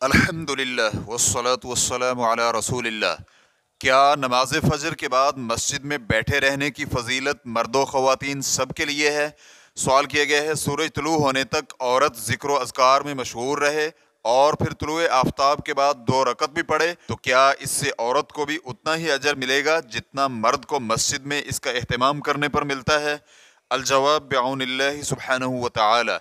الحمدللہ والصلاة والسلام علی رسول اللہ۔ کیا نماز فجر کے بعد مسجد میں بیٹھے رہنے کی فضیلت مرد و خواتین سب کے لیے ہے؟ سوال کیا گیا ہے۔ سورج طلوع ہونے تک عورت ذکر و اذکار میں مشغول رہے اور پھر طلوع آفتاب کے بعد 2 رکعت بھی پڑھے تو کیا اس سے عورت کو بھی اتنا ہی اجر ملے گا جتنا مرد کو مسجد میں اس کا اہتمام کرنے پر ملتا ہے؟ الجواب بعون اللہ سبحانہ وتعالی۔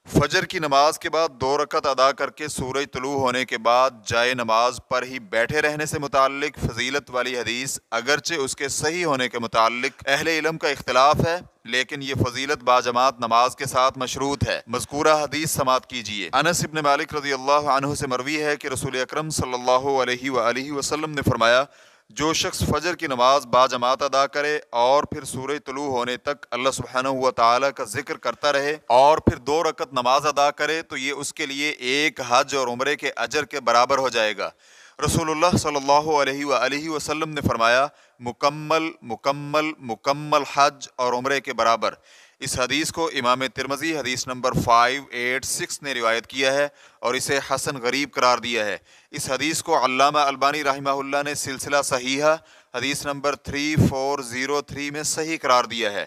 فجر کی نماز کے بعد 2 رکعت ادا کر کے سورج طلوع ہونے کے بعد جائے نماز پر ہی بیٹھے رہنے سے متعلق فضیلت والی حدیث اگرچہ اس کے صحیح ہونے کے متعلق اہل علم کا اختلاف ہے، لیکن یہ فضیلت باجماعت نماز کے ساتھ مشروط ہے۔ مذکورہ حدیث سماعت کیجیے۔ انس بن مالک رضی اللہ عنہ سے مروی ہے کہ رسول اکرم صلی اللہ علیہ وآلہ وسلم نے فرمایا، جو شخص فجر کی نماز باجماعت ادا کرے اور پھر سورج طلوع ہونے تک اللہ سبحانہ و تعالیٰ کا ذکر کرتا رہے اور پھر 2 رکعت نماز ادا کرے تو یہ اس کے لیے ایک حج اور عمرے کے اجر کے برابر ہو جائے گا۔ رسول اللہ صلی اللہ علیہ وآلہ وسلم نے فرمایا، مکمل مکمل مکمل حج اور عمرے کے برابر۔ اس حدیث کو امام ترمذی حدیث نمبر 586 نے روایت کیا ہے اور اسے حسن غریب قرار دیا ہے۔ اس حدیث کو علامہ البانی رحمہ اللہ نے سلسلہ صحیحہ حدیث نمبر 3403 میں صحیح قرار دیا ہے۔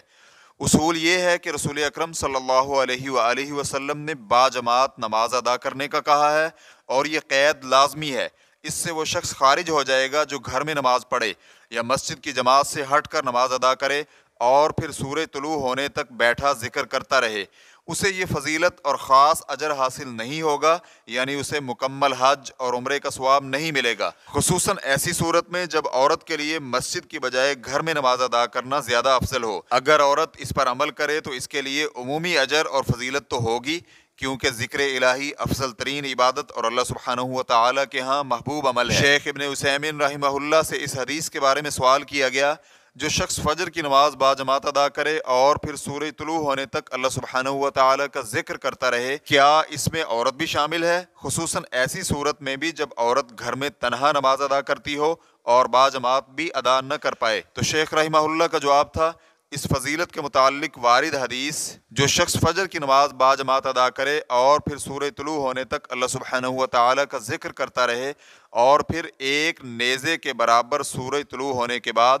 اصول یہ ہے کہ رسول اکرم صلی اللہ علیہ وآلہ وسلم نے باجماعت نماز ادا کرنے کا کہا ہے اور یہ قید لازمی ہے۔ اس سے وہ شخص خارج ہو جائے گا جو گھر میں نماز پڑھے یا مسجد کی جماعت سے ہٹ کر نماز ادا کرے اور پھر سورج طلوع ہونے تک بیٹھا ذکر کرتا رہے، اسے یہ فضیلت اور خاص اجر حاصل نہیں ہوگا، یعنی اسے مکمل حج اور عمرے کا ثواب نہیں ملے گا، خصوصاً ایسی صورت میں جب عورت کے لیے مسجد کی بجائے گھر میں نماز ادا کرنا زیادہ افضل ہو۔ اگر عورت اس پر عمل کرے تو اس کے لیے عمومی اجر اور فضیلت تو ہوگی، کیونکہ ذکر الہی افضل ترین عبادت اور اللہ سبحانہ و تعالیٰ کے ہاں محبوب عمل ہے۔ شیخ ابن عثیمین رحمہ اللہ سے اس حدیث کے بارے میں سوال کیا گیا، جو شخص فجر کی نماز باجماعت ادا کرے اور پھر سورج طلوع ہونے تک اللہ سبحانہ و تعالیٰ کا ذکر کرتا رہے، کیا اس میں عورت بھی شامل ہے؟ خصوصاً ایسی صورت میں بھی جب عورت گھر میں تنہا نماز ادا کرتی ہو اور باجماعت بھی ادا نہ کر پائے۔ تو شیخ رحمہ اللہ کا جواب تھا، اس فضیلت کے متعلق وارد حدیث، جو شخص فجر کی نماز باجماعت ادا کرے اور پھر سورج طلوع ہونے تک اللہ سبحانہ و تعالیٰ کا ذکر کرتا رہے اور پھر ایک نیزے کے برابر سورج طلوع ہونے کے بعد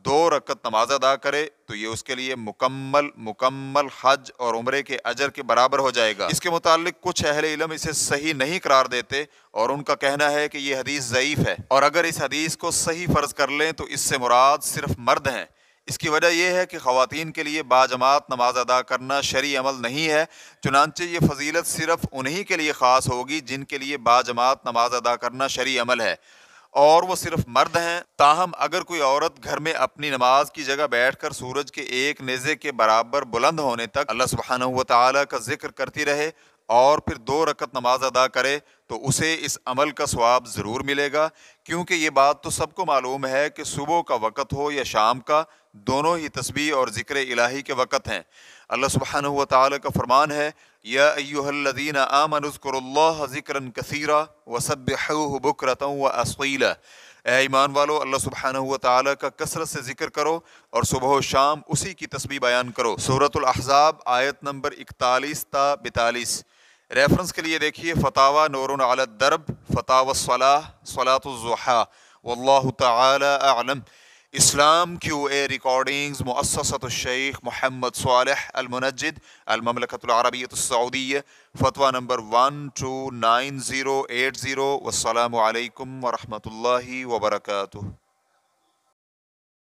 2 رکعت نماز ادا کرے تو یہ اس کے لیے مکمل حج اور عمرے کے اجر کے برابر ہو جائے گا۔ اس کے متعلق کچھ اہل علم اسے صحیح نہیں قرار دیتے اور ان کا کہنا ہے کہ یہ حدیث ضعیف ہے، اور اگر اس حدیث کو صحیح فرض کر لیں تو اس سے مراد صرف مرد ہیں۔ اس کی وجہ یہ ہے کہ خواتین کے لیے باجماعت نماز ادا کرنا شرعی عمل نہیں ہے، چنانچہ یہ فضیلت صرف انہی کے لیے خاص ہوگی جن کے لیے باجماعت نماز ادا کرنا شرعی عمل ہے، اور وہ صرف مرد ہیں۔ تاہم اگر کوئی عورت گھر میں اپنی نماز کی جگہ بیٹھ کر سورج کے ایک نیزے کے برابر بلند ہونے تک اللہ سبحانہ و تعالیٰ کا ذکر کرتی رہے اور پھر 2 رکعت نماز ادا کرے تو اسے اس عمل کا ثواب ضرور ملے گا، کیونکہ یہ بات تو سب کو معلوم ہے کہ صبح کا وقت ہو یا شام کا، دونوں ہی تسبیح اور ذکر الہی کے وقت ہیں۔ اللہ سبحانہ و تعالیٰ کا فرمان ہے، یا ایھا الذین آمنوا اذکروا اللہ ذکرا کثیرا وسبحوہ بکرۃ واصیلا۔ اے ایمان والو، اللہ سبحانہ و تعالیٰ کا کثرت سے ذکر کرو اور صبح و شام اسی کی تسبیح بیان کرو۔ سورۃ الاحزاب آیت نمبر 41 تا 42۔ ریفرنس کے لیے دیکھیے فتاوی نور علی الدرب، فتاوی الصلاۃ، صلاۃ الضحیٰ، واللہ تعالی اعلم۔ اسلام کیو اے ریکارڈنگز، مؤسسۃ الشیخ محمد صالح المنجد، المملکۃ العربیۃ السعودیہ، فتویٰ نمبر 129080۔ والسلام علیکم ورحمۃ اللہ وبرکاتہ۔